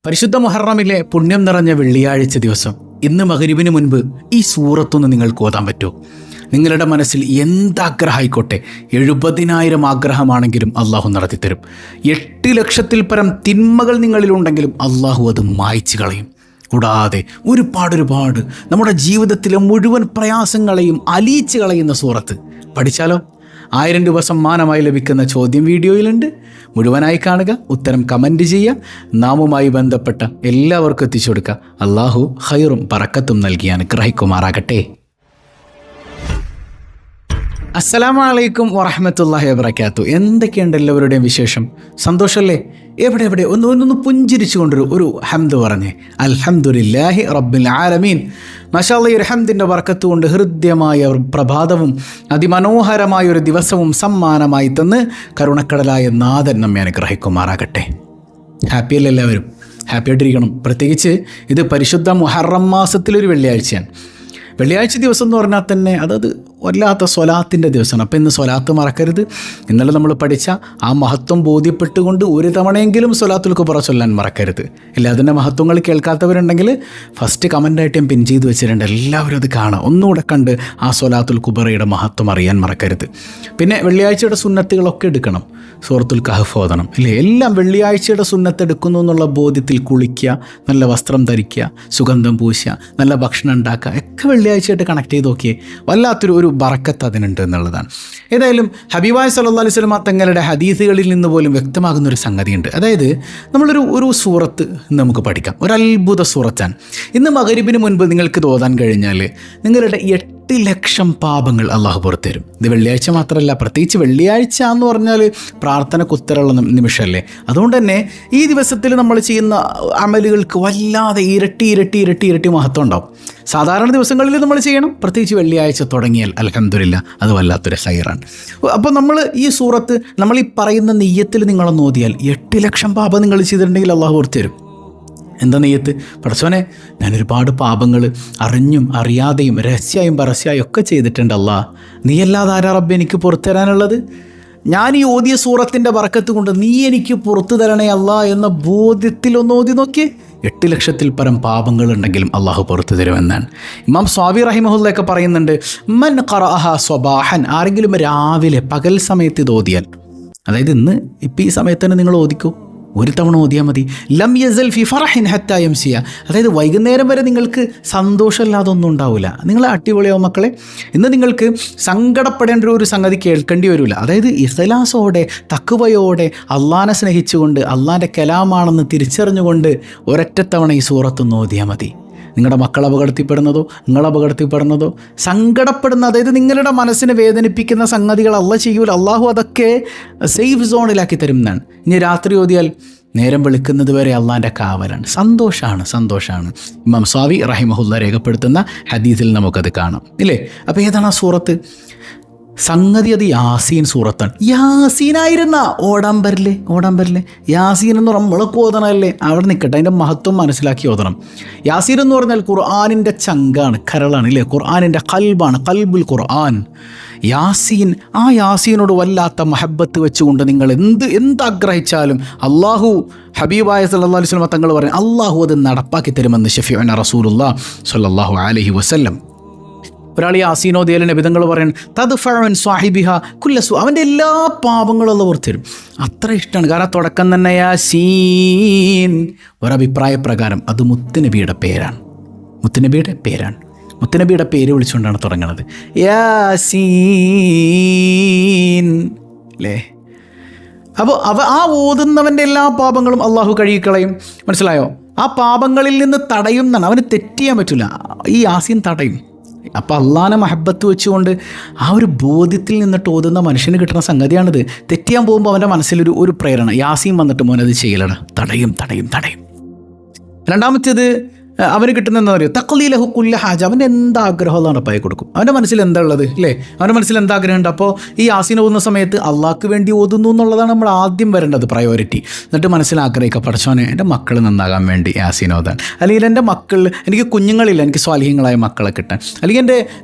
പരിശുദ്ധ മുഹറമിലെ പുണ്യം നിറഞ്ഞ വെള്ളിയാഴ്ച ദിവസം ഇന്ന് മഗ്‌രിബിന് മുൻപ് ഈ സൂറത്തൊന്ന് നിങ്ങൾക്ക് ഓതാൻ പറ്റുമോ? നിങ്ങളുടെ മനസ്സിൽ എന്താഗ്രഹമായിക്കോട്ടെ, 70,000 ആഗ്രഹമാണെങ്കിലും അള്ളാഹു നടത്തിത്തരും. 8 ലക്ഷത്തിൽ പരം തിന്മകൾ നിങ്ങളിലുണ്ടെങ്കിലും അള്ളാഹു അത് മായ്ച്ചു കളയും. കൂടാതെ ഒരുപാട് നമ്മുടെ ജീവിതത്തിലെ മുഴുവൻ പ്രയാസങ്ങളെയും അലിയിച്ച് കളയുന്ന സൂറത്ത് പഠിച്ചാലോ? 1000 രൂപ സമ്മാനമായി ലഭിക്കുന്ന ചോദ്യം വീഡിയോയിലുണ്ട്. മുഴുവനായി കാണുക, ഉത്തരം കമൻറ്റ് ചെയ്യുക, നാമുമായി ബന്ധപ്പെട്ട എല്ലാവർക്കും എത്തിച്ചു കൊടുക്കുക. അള്ളാഹു ഖൈറും ബറക്കത്തും നൽകി അനുഗ്രഹിക്കുമാറാകട്ടെ. അസ്സലാമു അലൈക്കും വറഹ്മത്തുള്ളാഹി വബറകാതുഹു. എന്തൊക്കെയുണ്ട് എല്ലാവരുടെയും വിശേഷം? സന്തോഷമല്ലേ? എവിടെ ഒന്ന് പുഞ്ചിരിച്ചു കൊണ്ടൊരു ഒരു ഹംദ് പറഞ്ഞേ. അൽഹംദുലില്ലാഹി റബ്ബിൽ ആലമീൻ. മാഷാ അല്ലാഹ്, ഈ ഒരു ഹംദിൻ്റെ ബർക്കത്ത് കൊണ്ട് ഹൃദ്യമായ ഒരു പ്രഭാതവും അതിമനോഹരമായ ഒരു ദിവസവും സമ്മാനമായി തന്ന് കരുണക്കടലായ നാഥൻ നമ്മെ അനുഗ്രഹിക്കുമാറാകട്ടെ. ഹാപ്പിയല്ലേ എല്ലാവരും? ഹാപ്പി ആയിട്ടിരിക്കണം. പ്രത്യേകിച്ച് ഇത് പരിശുദ്ധ മുഹറം മാസത്തിലൊരു വെള്ളിയാഴ്ചയാണ്. വെള്ളിയാഴ്ച ദിവസം എന്ന് പറഞ്ഞാൽ തന്നെ അതത് വല്ലാത്ത സ്വലാത്തിൻ്റെ ദിവസമാണ്. അപ്പോൾ ഇന്ന് സ്വലാത്ത് മറക്കരുത്. ഇന്നലെ നമ്മൾ പഠിച്ച ആ മഹത്വം ബോധ്യപ്പെട്ടുകൊണ്ട് ഒരു തവണയെങ്കിലും സ്വലാത്തുൽ കുബ്ര ചൊല്ലാൻ മറക്കരുത്. ഇല്ല, അതിൻ്റെ മഹത്വങ്ങൾ കേൾക്കാത്തവരുണ്ടെങ്കിൽ ഫസ്റ്റ് കമൻ്റായിട്ട് ഞാൻ പിൻ ചെയ്ത് വെച്ചിട്ടുണ്ട്. എല്ലാവരും അത് കാണുക, ഒന്നുകൂടെ കണ്ട് ആ സ്വലാത്തുൽ കുബ്രയുടെ മഹത്വം അറിയാൻ മറക്കരുത്. പിന്നെ വെള്ളിയാഴ്ചയുടെ സുന്നത്തുകളൊക്കെ എടുക്കണം. സൂറത്തുൽ കഹ്ഫ് ഓതണം, ഇല്ലേ? എല്ലാം വെള്ളിയാഴ്ചയുടെ സുന്നത്ത് എടുക്കുന്നു എന്നുള്ള ബോധ്യത്തിൽ കുളിക്കുക, നല്ല വസ്ത്രം ധരിക്കുക, സുഗന്ധം പൂശുക, നല്ല ഭക്ഷണം ഉണ്ടാക്കുക, ഒക്കെ വെള്ളിയാഴ്ചയായിട്ട് കണക്ട് ചെയ്ത് നോക്കിയേ. വല്ലാത്തൊരു ബറക്കത്ത് അതിനുണ്ട് എന്നുള്ളതാണ്. ഏതായാലും ഹബീബായ സല്ലല്ലാഹു അലൈഹി വസല്ലം തങ്ങളുടെ ഹദീസുകളിൽ നിന്ന് പോലും വ്യക്തമാകുന്നൊരു സംഗതിയുണ്ട്. അതായത് നമ്മളൊരു സൂറത്ത് നമുക്ക് പഠിക്കാം. ഒരു അത്ഭുത സൂറത്താണ്. ഇന്ന് മഗ്‌രിബിന് മുൻപ് നിങ്ങൾക്ക് ഇത് ഓതാൻ കഴിഞ്ഞാൽ നിങ്ങളുടെ 8 ലക്ഷം പാപങ്ങൾ അള്ളാഹു പുറത്തുതരും. ഇത് വെള്ളിയാഴ്ച മാത്രമല്ല, പ്രത്യേകിച്ച് വെള്ളിയാഴ്ച എന്ന് പറഞ്ഞാൽ പ്രാർത്ഥനയ്ക്ക് ഉത്തരമുള്ള നിമിഷമല്ലേ. അതുകൊണ്ട് തന്നെ ഈ ദിവസത്തിൽ നമ്മൾ ചെയ്യുന്ന അമലുകൾക്ക് വല്ലാതെ ഇരട്ടി മഹത്വം ഉണ്ടാവും. സാധാരണ ദിവസങ്ങളിൽ നമ്മൾ ചെയ്യണം, പ്രത്യേകിച്ച് വെള്ളിയാഴ്ച തുടങ്ങിയാൽ അൽഹംദുലില്ലാ അത് വല്ലാത്തൊരു ഖൈറാണ്. അപ്പോൾ നമ്മൾ ഈ സൂറത്ത് നമ്മൾ ഈ പറയുന്ന നെയ്യത്തിൽ നിങ്ങളൊന്ന് ഓതിയാൽ 8 ലക്ഷം പാപം നിങ്ങൾ ചെയ്തിട്ടുണ്ടെങ്കിൽ അള്ളാഹു പുറത്തുതരും. എന്താ നെയ്യത്ത്? പടച്ചോനെ, ഞാനൊരുപാട് പാപങ്ങൾ അറിഞ്ഞും അറിയാതെയും രഹസ്യമായും പരസ്യമായും ഒക്കെ ചെയ്തിട്ടുണ്ട്. അല്ലാ, നീയല്ലാതെ ആരാ റബ്ബ് എനിക്ക് പുറത്തു തരാനുള്ളത്? ഞാൻ ഈ ഓതിയ സൂറത്തിൻ്റെ ബറക്കത്ത് കൊണ്ട് നീ എനിക്ക് പുറത്തു തരണേ അല്ലാ എന്ന ബോധ്യത്തിൽ ഒന്ന് ഓതി നോക്കിയേ. 8 ലക്ഷത്തിൽ പരം പാപങ്ങളുണ്ടെങ്കിലും അള്ളാഹു പുറത്തു തരുമെന്നാണ് ഇമാം സ്വാബി റഹിമഹുല്ലയൊക്കെ പറയുന്നുണ്ട്. മൻ ഖറഅഹ സ്വബാഹൻ, ആരെങ്കിലും രാവിലെ പകൽ സമയത്ത് ഇത് ഓതിയാൽ, അതായത് ഇപ്പം ഈ സമയത്ത് തന്നെ നിങ്ങൾ ഓതിക്കൂ, ഒരു തവണ ഓതിയാൽ മതി. ലം യസൽ ഫി ഫറഹിൻ ഹത്താ യംസിയ, അതായത് വൈകുന്നേരം വരെ നിങ്ങൾക്ക് സന്തോഷമില്ലാതെ ഒന്നും ഉണ്ടാവില്ല. നിങ്ങൾ അടിപൊളിയാവും മക്കളെ. ഇന്ന് നിങ്ങൾക്ക് സങ്കടപ്പെടേണ്ട ഒരു സംഗതി കേൾക്കേണ്ടി വരില്ല. അതായത് ഇഖ്ലാസോടെ തഖ്വയോടെ അള്ളാനെ സ്നേഹിച്ചുകൊണ്ട് അള്ളാൻ്റെ കലാമാണെന്ന് തിരിച്ചറിഞ്ഞുകൊണ്ട് ഒരൊറ്റത്തവണ ഈ സൂറത്തൊന്ന് ഓതിയാൽ മതി. നിങ്ങളുടെ മക്കൾ അപകടത്തിൽപ്പെടുന്നതോ നിങ്ങൾ അപകടത്തിൽപ്പെടുന്നതോ സങ്കടപ്പെടുന്ന, അതായത് നിങ്ങളുടെ മനസ്സിനെ വേദനിപ്പിക്കുന്ന സംഗതികൾ അള്ളാഹ് ചെയ്യൂല. അള്ളാഹു അതൊക്കെ സേഫ് സോണിലാക്കി തരും എന്നാണ്. ഇനി രാത്രി ഓതിയാൽ നേരം വെളുക്കുന്നത് വരെ അള്ളാൻ്റെ കാവലാണ്. സന്തോഷമാണ്. ഇമാം സ്വാബി റഹിമഹുല്ല രേഖപ്പെടുത്തുന്ന ഹദീസിൽ നമുക്കത് കാണാം, ഇല്ലേ? അപ്പോൾ ഏതാണ് ആ സൂറത്ത്? സംഗതി അത് യാസീൻ സൂറത്താണ്. യാസീനായിരുന്ന ഓടാൻ പറ്റില്ലേ? യാസീൻ എന്ന് നമ്മളൊക്കെ ഓതണമല്ലേ? അവിടെ നിൽക്കട്ടെ, അതിൻ്റെ മഹത്വം മനസ്സിലാക്കി ഓതണം. യാസീൻ എന്ന് പറഞ്ഞാൽ ഖുർആനിൻ്റെ ചങ്കാണ്, കരളാണ്, ഇല്ലേ? ഖുർആനിൻ്റെ ഖൽബാണ്, ഖൽബുൽ ഖുർആൻ. യാസീൻ, ആ യാസീനോട് വല്ലാത്ത മഹബത്ത് വെച്ചുകൊണ്ട് നിങ്ങൾ എന്താഗ്രഹിച്ചാലും അള്ളാഹു, ഹബീബായ സല്ലല്ലാഹു അലൈഹി വസല്ലം തങ്ങൾ പറയും, അള്ളാഹു അത് നടപ്പാക്കി തരുമെന്ന് ശഫീഉന റസൂലുള്ളാഹി സ്വല്ലല്ലാഹു അലൈഹി വസല്ലം. ഒരാൾ യാസീൻ ഓതിയാൽ നബി തങ്ങൾ പറയണം, തദ്ഫഉൻ സ്വാഹിബിഹ കുല്ലസു, അവൻ്റെ എല്ലാ പാപങ്ങളും അള്ളാഹു പുറത്തുതരും. അത്ര ഇഷ്ടമാണ്. കാരണം തുടക്കം തന്നെ യാസീൻ, ഒരഭിപ്രായ പ്രകാരം അത് മുത്തുനബിയുടെ പേരാണ്. മുത്തുനബിയുടെ പേര് വിളിച്ചുകൊണ്ടാണ് തുടങ്ങുന്നത്. യാസീൻ, അല്ലേ? അപ്പോൾ ആ ഓതുന്നവൻ്റെ എല്ലാ പാപങ്ങളും അള്ളാഹു കഴുകിക്കളയും. മനസ്സിലായോ? ആ പാപങ്ങളിൽ നിന്ന് തടയും എന്നാണ്. അവന് തെറ്റിയാൻ പറ്റില്ല. ഈ യാസീൻ തടയും. അപ്പോൾ അള്ളാനെ മഹബത്ത് വെച്ചുകൊണ്ട് ആ ഒരു ബോധ്യത്തിൽ നിന്നിട്ട് ഓതുന്ന മനുഷ്യന് കിട്ടുന്ന സംഗതിയാണിത്. തെറ്റിയാൻ പോകുമ്പോൾ അവൻ്റെ മനസ്സിലൊരു പ്രേരണ, യാസീൻ വന്നിട്ട് മോനത് ചെയ്യലാണ്, തടയും. രണ്ടാമത്തേത് അവന് കിട്ടുന്ന എന്താ പറയുക, തഖ്ലീലഹു കുല്ല ഹാജ, അവൻ്റെ എന്താഗ്രഹമുള്ള റബ്ബായി കൊടുക്കും. അവൻ്റെ മനസ്സിൽ എന്താ ഉള്ളത് അല്ലേ, അവൻ്റെ മനസ്സിൽ എന്താഗ്രഹമുണ്ട്. അപ്പോൾ ഈ യാസീൻ ഓതുന്ന സമയത്ത് അള്ളാഹ്ക്ക് വേണ്ടി ഓതുന്നു എന്നുള്ളതാണ് നമ്മൾ ആദ്യം വരേണ്ടത് പ്രയോറിറ്റി. എന്നിട്ട് മനസ്സിൽ ആഗ്രഹിക്കുക, പഠിച്ചോനെ എൻ്റെ മക്കൾ നന്നാകാൻ വേണ്ടി യാസീൻ ഓതാൻ, അല്ലെങ്കിൽ എൻ്റെ മക്കൾ, എനിക്ക് കുഞ്ഞുങ്ങളില്ല, എനിക്ക് സ്വാലിഹ്യങ്ങളായ മക്കളെ കിട്ടാൻ, അല്ലെങ്കിൽ എൻ്റെ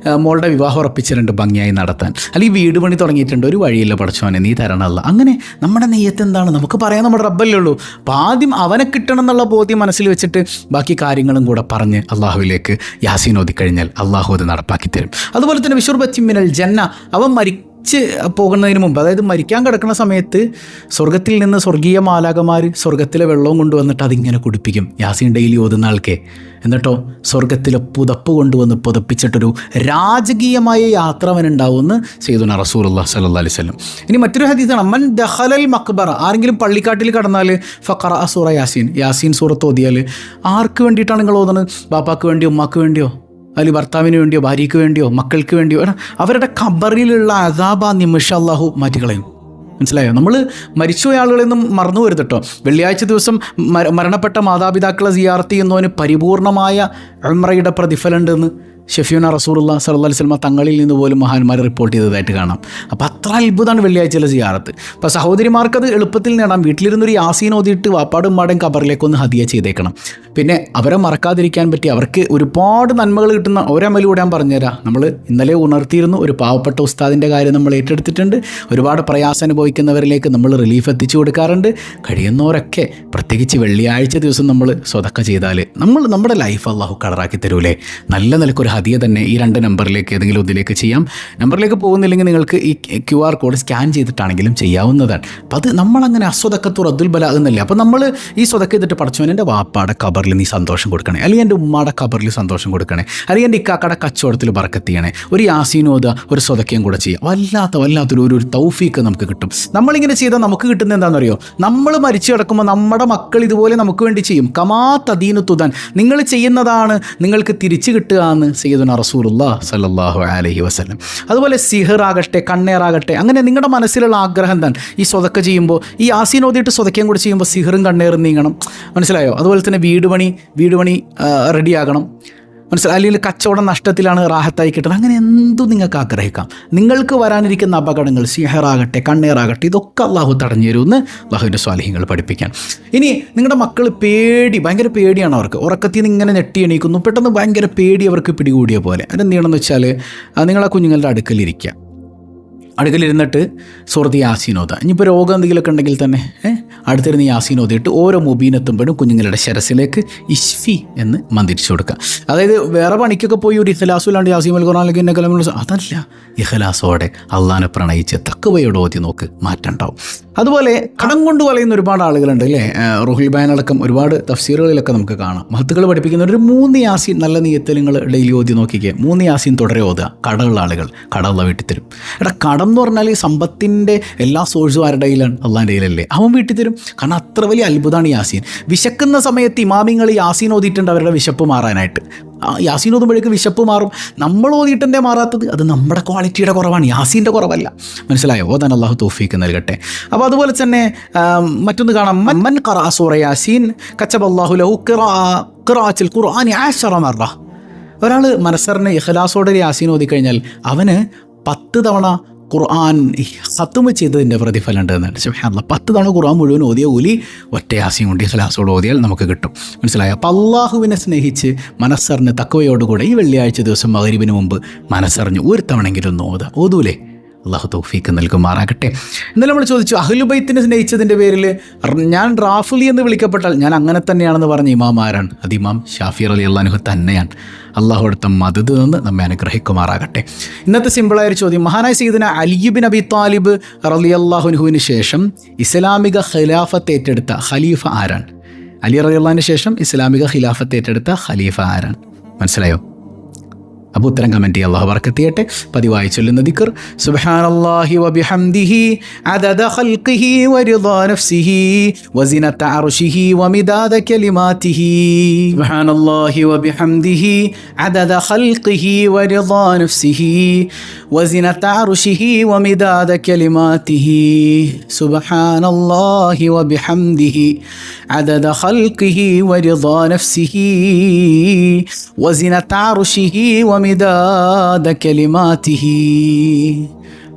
മോളുടെ വിവാഹം ഉറപ്പിച്ചിട്ടുണ്ട് ഭംഗിയായി നടത്താൻ, അല്ലെങ്കിൽ വീട് പണി തുടങ്ങിയിട്ടുണ്ട്, ഒരു വഴിയില്ല പഠിച്ചോനെ നീ തരണമല്ല. അങ്ങനെ നമ്മുടെ നെയ്യത്ത് എന്താണ്, നമുക്ക് പറയാൻ നമ്മുടെ റബ്ബല്ലേ ഉള്ളൂ. അപ്പോൾ ആദ്യം അവനെ കിട്ടണം എന്നുള്ള ബോധ്യം മനസ്സിൽ വെച്ചിട്ട് ബാക്കി കാര്യങ്ങളും കൂടെ പറഞ്ഞ് അള്ളാഹുവിലേക്ക് യാസീൻ ഓതിക്കഴിഞ്ഞാൽ അള്ളാഹു അത് നടപ്പാക്കി തരും. അതുപോലെ തന്നെ വിശുർബത്തിൻ മിനൽ ജന്ന, അവൻ മരിച്ച് പോകുന്നതിന് മുമ്പ്, അതായത് മരിക്കാൻ കിടക്കുന്ന സമയത്ത് സ്വർഗത്തിൽ നിന്ന് സ്വർഗീയ മാലാകമാർ സ്വർഗത്തിലെ വെള്ളവും കൊണ്ടുവന്നിട്ട് അതിങ്ങനെ കുടിപ്പിക്കും യാസീൻ ഡെയിലി ഓതുന്ന ആൾക്കെ. എന്നിട്ടോ സ്വർഗത്തിലെ പുതപ്പ് കൊണ്ടുവന്ന് പുതപ്പിച്ചിട്ടൊരു രാജകീയമായ യാത്ര അവനുണ്ടാവുമെന്ന് സയ്യിദുനാ റസൂലുള്ളാഹി സ്വല്ലല്ലാഹി അലൈഹി വസല്ലം. ഇനി മറ്റൊരു ഹദീസാണ്, മൻ ദഖലൽ മഖ്ബറ, ആരെങ്കിലും പള്ളിക്കാട്ടിൽ കടന്നാൽ ഫഖറ സൂറ യാസീൻ, യാസീൻ സൂറത്ത് ഓതിയാൽ, ആർക്ക് വേണ്ടിയിട്ടാണ് നിങ്ങൾ ഓതുന്നത്, ബാപ്പാക്ക് വേണ്ടിയോ ഉമ്മാക്ക് വേണ്ടിയോ, അല്ലെങ്കിൽ ഭർത്താവിന് വേണ്ടിയോ ഭാര്യയ്ക്ക് വേണ്ടിയോ മക്കൾക്ക് വേണ്ടിയോ, അവരുടെ ഖബറിലുള്ള അസാബ നിമിഷം അല്ലാഹു മാറ്റിക്കളയും. മനസ്സിലായോ? നമ്മൾ മരിച്ചുപോയ ആളുകളെയൊന്നും മറന്നു വരുത് കേട്ടോ. വെള്ളിയാഴ്ച ദിവസം മരണപ്പെട്ട മാതാപിതാക്കളെ സിയാറത്ത് ചെയ്യുന്നവന് പരിപൂർണമായ ഉംറയുടെ പ്രതിഫലം ഉണ്ടെന്ന് ഷഫീഉന റസൂലുള്ളാഹി സ്വല്ലല്ലാഹി അലൈഹി വസല്ലം തങ്ങളിൽ നിന്ന് പോലും മഹാന്മാർ റിപ്പോർട്ട് ചെയ്തതായിട്ട് കാണാം. അപ്പോൾ അത്ര അത്ഭുതമാണ് വെള്ളിയാഴ്ചയിലെ സിയാറത്ത്. അപ്പോൾ സഹോദരിമാർക്കത് എളുപ്പത്തിൽ നേടാം. വീട്ടിലിരുന്നൊരു യാസീൻ ഓതിയിട്ട് വാപ്പാടും ഉമ്മാടും ഖബറിലേക്കൊന്ന് ഹദിയ ചെയ്തേക്കണം. പിന്നെ അവരെ മറക്കാതിരിക്കാൻ പറ്റി അവർക്ക് ഒരുപാട് നന്മകൾ കിട്ടുന്ന ഒരമലൂടെ ഞാൻ പറഞ്ഞുതരാം. നമ്മൾ ഇന്നലെ ഉണർത്തിയിരുന്നു, ഒരു പാവപ്പെട്ട ഉസ്താദിൻ്റെ കാര്യം നമ്മൾ ഏറ്റെടുത്തിട്ടുണ്ട്. ഒരുപാട് പ്രയാസം അനുഭവിക്കുന്നവരിലേക്ക് നമ്മൾ റിലീഫ് എത്തിച്ചു കൊടുക്കാറുണ്ട്. കഴിയുന്നവരൊക്കെ പ്രത്യേകിച്ച് വെള്ളിയാഴ്ച ദിവസം നമ്മൾ സ്വതക്ക ചെയ്താൽ നമ്മുടെ ലൈഫ് അല്ലാഹു കളറാക്കി തരൂലേ. നല്ല നിലക്കൊരു ഹദിയ തന്നെ ഈ 2 നമ്പറിലേക്ക് ഏതെങ്കിലും ഒന്നിലേക്ക് ചെയ്യാം. നമ്പറിലേക്ക് പോകുന്നില്ലെങ്കിൽ നിങ്ങൾക്ക് ഈ QR കോഡ് സ്കാൻ ചെയ്തിട്ടാണെങ്കിലും ചെയ്യാവുന്നതാണ്. അപ്പോൾ അത് നമ്മളങ്ങനെ അസ്വദക്കത്തു റദ്ദുൽ ബലാ എന്നല്ലേ. അപ്പോൾ നമ്മൾ ഈ സ്വതക്ക ചെയ്തിട്ട് പഠിച്ചവൻ എൻ്റെ വാപ്പാടെ ഖബറിൽ നീ സന്തോഷം കൊടുക്കണേ, അല്ലെങ്കിൽ എൻ്റെ ഉമ്മാടെ ഖബറിൽ സന്തോഷം കൊടുക്കണേ, അല്ലെങ്കിൽ എൻ്റെ ഇക്കാക്കയുടെ കച്ചവടത്തിൽ ബറക്കത്ത് ചെയ്യണേ, ഒരു യാസീനോദ ഒരു സ്വതക്കയും കൂടെ ചെയ്യാം. വല്ലാത്തൊരു തൗഫീക്ക് നമുക്ക് കിട്ടും. നമ്മളിങ്ങനെ ചെയ്താൽ നമുക്ക് കിട്ടുന്നത് എന്താണെന്നറിയോ, നമ്മൾ മരിച്ചു കിടക്കുമ്പോൾ നമ്മുടെ മക്കൾ ഇതുപോലെ നമുക്ക് വേണ്ടി ചെയ്യും. കമാ തദീനു തുദാൻ, നിങ്ങൾ ചെയ്യുന്നതാണ് നിങ്ങൾക്ക് തിരിച്ചു കിട്ടുക എന്ന് സയ്യിദുനാ റസൂലുള്ളാഹി സ്വല്ലല്ലാഹു അലൈഹി വസല്ലം. അതുപോലെ സിഹറാകട്ടെ കണ്ണേറാകട്ടെ, അങ്ങനെ നിങ്ങളുടെ മനസ്സിലുള്ള ആഗ്രഹം എന്താണ്, ഈ സ്വതക്ക ചെയ്യുമ്പോൾ ഈ യാസീൻ ഓതിയിട്ട് സ്വതക്കയും കൂടി ചെയ്യുമ്പോൾ സിഹറും കണ്ണേറും നീങ്ങണം. മനസ്സിലായോ? അതുപോലെ തന്നെ വീട് പണി റെഡിയാകണം. മനസ്സിലായി? അല്ലെങ്കിൽ കച്ചവടം നഷ്ടത്തിലാണ്, റാഹത്തായി കിട്ടണം. അങ്ങനെ എന്തും നിങ്ങൾക്ക് ആഗ്രഹിക്കാം. നിങ്ങൾക്ക് വരാനിരിക്കുന്ന അപകടങ്ങൾ, സിഹറാകട്ടെ കണ്ണേറാകട്ടെ, ഇതൊക്കെ അള്ളാഹു തടഞ്ഞു തരുമെന്ന് അള്ളാഹുവിൻ്റെ സ്വാലിഹ്യങ്ങൾ പഠിപ്പിക്കാൻ. ഇനി നിങ്ങളുടെ മക്കൾ ഭയങ്കര പേടിയാണ് അവർക്ക്, ഉറക്കത്തിൽ നിന്ന് ഇങ്ങനെ ഞെട്ടി എണീക്കുന്നു, പെട്ടെന്ന് ഭയങ്കര പേടി അവർക്ക് പിടികൂടിയ പോലെ. അതെന്ത് ചെയ്യണമെന്ന് വെച്ചാൽ നിങ്ങളെ കുഞ്ഞുങ്ങളുടെ അടുക്കലിരുന്നിട്ട് സൂറത്ത് യാസീൻ ഓതുക. ഇനിയിപ്പോൾ രോഗം എന്തെങ്കിലുമൊക്കെ ഉണ്ടെങ്കിൽ തന്നെ അടുത്തിരുന്ന് യാസീൻ ഓതിയിട്ട് ഓരോ മുബീനെത്തുമ്പോഴും കുഞ്ഞുങ്ങളുടെ ശരസിലേക്ക് ഇഷ്ഫി എന്ന് മന്ത്രിച്ചു കൊടുക്കുക. അതായത് വേറെ പണിക്കൊക്കെ പോയി ഒരു ഇഖ്ലാസുല്ലാണ്ട് യാസീൻ അൽ ഖുർആൻ അല്ലെങ്കിൽ എന്നെ കലം, അതല്ല, ഇഖ്ലാസോടെ അള്ളാനെ പ്രണയിച്ച് തഖ്വയോടെ ഓതി നോക്ക്, മാറ്റണ്ടാവും. അതുപോലെ കടം കൊണ്ട് വലയുന്ന ഒരുപാട് ആളുകളുണ്ട് അല്ലേ. റുഹുൽ ബയാൻ അടക്കം ഒരുപാട് തഫ്സീറുകളിലൊക്കെ നമുക്ക് കാണാം. മഹത്തുക്കൾ പഠിപ്പിക്കുന്ന ഒരു 3 യാസീൻ നല്ല നീയത്തിൽ നിങ്ങൾ ഡെയിലി ഓതി നോക്കിക്കുക. 3 യാസീൻ തുടരെ ഓതുക. കടമുള്ള ആളുകൾ കടമുള്ള വീട്ടിൽ തരും. കടം എന്ന് പറഞ്ഞാൽ സമ്പത്തിൻ്റെ എല്ലാ സോഴ്സും ആരുടെ കയ്യിലാണ്? അള്ളാൻ്റെ കയ്യിലല്ലേ. അവൻ വീട്ടിൽ തരും. കാരണം അത്ര വലിയ അത്ഭുതമാണ് യാസീൻ. വിശക്കുന്ന സമയത്ത് ഇമാമിങ്ങൾ യാസീൻ ഓതിയിട്ടുണ്ട് അവരുടെ വിശപ്പ് മാറാനായിട്ട്. യാസീൻ ഓതുമ്പോഴേക്ക് വിശപ്പ് മാറും. നമ്മൾ ഓതിയിട്ടെന്തേ മാറാത്തത്? അത് നമ്മുടെ ക്വാളിറ്റിയുടെ കുറവാണ്, യാസീൻ്റെ കുറവല്ല. മനസ്സിലായോ? ഓതാൻ അള്ളാഹു തൗഫീക്ക് നൽകട്ടെ. അപ്പോൾ അതുപോലെ തന്നെ മറ്റൊന്ന് കാണാം, മൻ ഖറഅ സൂറ യാസീൻ കതബല്ലാഹു ലഹു ഖിറാഅത്തുൽ ഖുർആനി 10 മറ. ഒരാൾ മനസ്സറിന് ഇഖ്ലാസോടെ യാസീൻ ഓതിക്കഴിഞ്ഞാൽ അവന് 10 തവണ ഖുർആൻ ഖത്മ ചെയ്തതിൻ്റെ പ്രതിഫലം ഉണ്ടെന്നാണ്. സുബ്ഹാനല്ലാഹ്, 10 തവണ ഖുർആൻ മുഴുവൻ ഓതിയ കൂലി ഒറ്റ യാസീൻ കൊണ്ട് ഇഖ്ലാസോടെ ഓതിയാൽ നമുക്ക് കിട്ടും. മനസ്സിലായോ? അപ്പോൾ അള്ളാഹുവിനെ സ്നേഹിച്ച് മനസ്സറിഞ്ഞ് തഖ്വയോടുകൂടെ ഈ വെള്ളിയാഴ്ച ദിവസം മഗ്‌രിബിന് മുമ്പ് മനസ്സറിഞ്ഞ് ഒരു തവണയെങ്കിലും ഒന്ന് ഓതൂലേ. അള്ളാഹു തൗഫീക്ക് നൽകുമാറാകട്ടെ. എന്നാലും നമ്മൾ ചോദിച്ചു, അഹ്ലു ബൈത്തിനെ സ്നേഹിച്ചതിൻ്റെ പേരിൽ ഞാൻ റാഫിലി എന്ന് വിളിക്കപ്പെട്ടാൽ ഞാൻ അങ്ങനെ തന്നെയാണെന്ന് പറഞ്ഞ ഇമാം ആരാണ്? അത് ഇമാം ഷാഫി റളിയല്ലാഹു അൻഹു തന്നെയാണ്. അള്ളാഹു അടുത്ത മദദ് നിന്ന് നമ്മെ അനുഗ്രഹിക്കുമാറാകട്ടെ. ഇന്നത്തെ സിമ്പിളായൊരു ചോദ്യം, മഹാനായ സയ്യിദുനാ അലി ഇബ്നു അബി ത്വാലിബ് റളിയല്ലാഹു അൻഹുവിന് ശേഷം ഇസ്ലാമിക ഖിലാഫത്ത് ഏറ്റെടുത്ത ഖലീഫ ആരാണ്? അലി റളിയല്ലാഹുവിന് ശേഷം ഇസ്ലാമിക ഖിലാഫത്ത് ഏറ്റെടുത്ത ഖലീഫ ആരാണ്? മനസ്സിലായോ? അപ്പോൾ ഉത്തരം കമൻറ്റ് ചെയ്യുക. അല്ലാഹു ബറക്കത്ത് ചെയ്യട്ടെ. പതിവായി ചൊല്ലുന്ന ദിക്ർ സുബ്ഹാനല്ലാഹി വബിഹംദിഹി അദദ ഖൽഖിഹി വറിദാ നഫ്സിഹി വസിനത അർശിഹി വമിദാദ കലിമാതിഹി. സുബ്ഹാനല്ലാഹി വബിഹംദിഹി അദദ ഖൽഖിഹി വറിദാ നഫ്സിഹി വസിനത അർശിഹി വമിദാദ കലിമാതിഹി. സുബ്ഹാനല്ലാഹി വബിഹംദിഹി അദദ ഖൽഖിഹി വറിദാ നഫ്സിഹി വസിനത അർശിഹി വമിദാദ കലിമാതിഹി.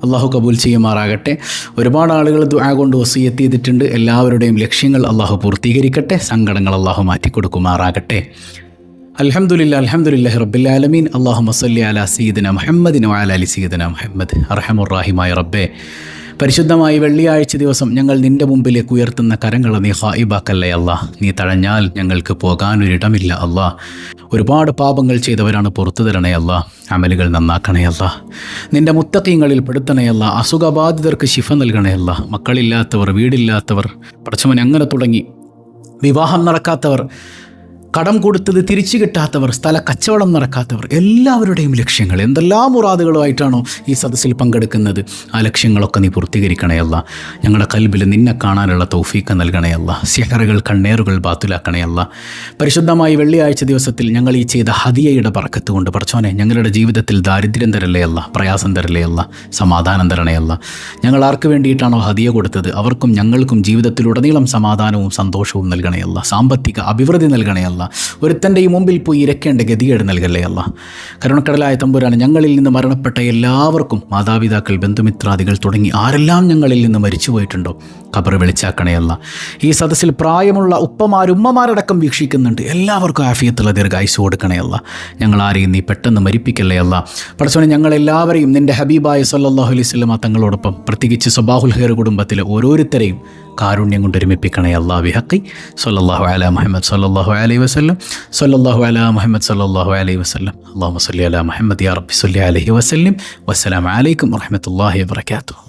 അള്ളാഹു കബൂൽ ചെയ്യുമാറാകട്ടെ. ഒരുപാട് ആളുകൾ ദുആ കൊണ്ട് വസിയത്ത് ചെയ്തിട്ടുണ്ട്. എല്ലാവരുടെയും ലക്ഷ്യങ്ങൾ അള്ളാഹു പൂർത്തീകരിക്കട്ടെ. സങ്കടങ്ങൾ അള്ളാഹു മാറ്റിക്കൊടുക്കുമാറാകട്ടെ. അൽഹംദുലില്ലാഹി റബ്ബിൽ ആലമീൻ. അല്ലാഹുമ്മ സ്വല്ലി അലാ സയ്യിദിന മുഹമ്മദിൻ വഅലാ ആലി സയ്യിദിന മുഹമ്മദ്. അർഹമുർ റഹീമായ റബ്ബേ, പരിശുദ്ധമായി വെള്ളിയാഴ്ച ദിവസം ഞങ്ങൾ നിൻ്റെ മുമ്പിലേക്ക് ഉയർത്തുന്ന കരങ്ങൾ നീ ഖായിബാക്കല്ലേ അല്ലാ. നീ തഴഞ്ഞാൽ ഞങ്ങൾക്ക് പോകാനൊരിടമില്ല അല്ലാ. ഒരുപാട് പാപങ്ങൾ ചെയ്തവരാണ്, പുറത്തു തരണേ അല്ലാ. അമലുകൾ നന്നാക്കണേ അല്ലാ. നിൻ്റെ മുത്തഖീങ്ങളിൽ പെടുത്തണേ അല്ലാ. അസുഖബാധിതർക്ക് ശിഫ നൽകണേ അല്ലാ. മക്കളില്ലാത്തവർ, വീടില്ലാത്തവർ, പടച്ചവൻ അങ്ങനെ തുടങ്ങി, വിവാഹം നടക്കാത്തവർ, കടം കൊടുത്തത് തിരിച്ചു കിട്ടാത്തവർ, സ്ഥല കച്ചവടം നടക്കാത്തവർ, എല്ലാവരുടെയും ലക്ഷ്യങ്ങൾ എന്തെല്ലാം മുറാദുകളുമായിട്ടാണോ ഈ സദസ്സിൽ പങ്കെടുക്കുന്നത്, ആ ലക്ഷ്യങ്ങളൊക്കെ നീ പൂർത്തീകരിക്കണേയല്ല. ഞങ്ങളുടെ കൽബിൽ നിന്നെ കാണാനുള്ള തൗഫീഖ് നൽകണേയല്ല. സിഹറുകൾ, കണ്ണേറുകൾ ബാത്തുലാക്കണേയല്ല. പരിശുദ്ധമായി വെള്ളിയാഴ്ച ദിവസത്തിൽ ഞങ്ങൾ ഈ ചെയ്ത ഹദിയയുടെ ബറക്കത്ത് കൊണ്ട് പടച്ചോനെ ഞങ്ങളുടെ ജീവിതത്തിൽ ദാരിദ്ര്യം തരലേയല്ല, പ്രയാസം തരലേയല്ല, സമാധാനം തരണേയല്ല. ഞങ്ങൾ ആർക്ക് വേണ്ടിയിട്ടാണോ ഹദിയ കൊടുത്തത് അവർക്കും ഞങ്ങൾക്കും ജീവിതത്തിലുടനീളം സമാധാനവും സന്തോഷവും നൽകണേയല്ല. സാമ്പത്തിക അഭിവൃദ്ധി നൽകണേയല്ല. ഒരുത്തൻ്റെ ഈ മുമ്പിൽ പോയി ഇരക്കേണ്ട ഗതികേട് നൽകല്ലേ അല്ല. കരുണക്കടലായ തമ്പുരാനെ, ഞങ്ങളിൽ നിന്ന് മരണപ്പെട്ട എല്ലാവർക്കും, മാതാപിതാക്കൾ, ബന്ധുമിത്രാദികൾ തുടങ്ങി ആരെല്ലാം ഞങ്ങളിൽ നിന്ന് മരിച്ചു പോയിട്ടുണ്ടോ ഖബർ വെളിച്ചാക്കണേയല്ല. ഈ സദസ്സിൽ പ്രായമുള്ള ഉമ്മമാരടക്കം വീക്ഷിക്കുന്നുണ്ട്. എല്ലാവർക്കും ആഫിയത്തുള്ള ദീർഘായുസ്സ് കൊടുക്കണേയല്ല. ഞങ്ങൾ ആരെയും നീ പെട്ടെന്ന് മരിപ്പിക്കല്ലേ അല്ല. പടച്ചോനെ, ഞങ്ങളെല്ലാവരെയും നിൻ്റെ ഹബീബായ സല്ലല്ലാഹു അലൈഹി വസല്ലം തങ്ങളോടൊപ്പം, പ്രത്യേകിച്ച് സ്വബാഹുൽ ഖൈർ കുടുംബത്തിലെ ഓരോരുത്തരെയും കാരുണ്യം കൊണ്ട് ഒരുമിപ്പിക്കണേ അല്ലാ. ബിഹഖി സല്ലല്ലാഹു അലാ മുഹമ്മദ് സല്ലല്ലാഹു അലൈഹി വസല്ലം, സല്ലല്ലാഹു അലാ മുഹമ്മദ് സല്ലല്ലാഹു അലൈഹി വസല്ലം. അല്ലാഹുമ്മ സല്ലി അലാ മുഹമ്മദ് യാ റബ്ബി സല്ലി അലൈഹി വസല്ലം. വസ്സലാമു അലൈക്കും വറഹ്മത്തുള്ളാഹി വബറകാതുഹു.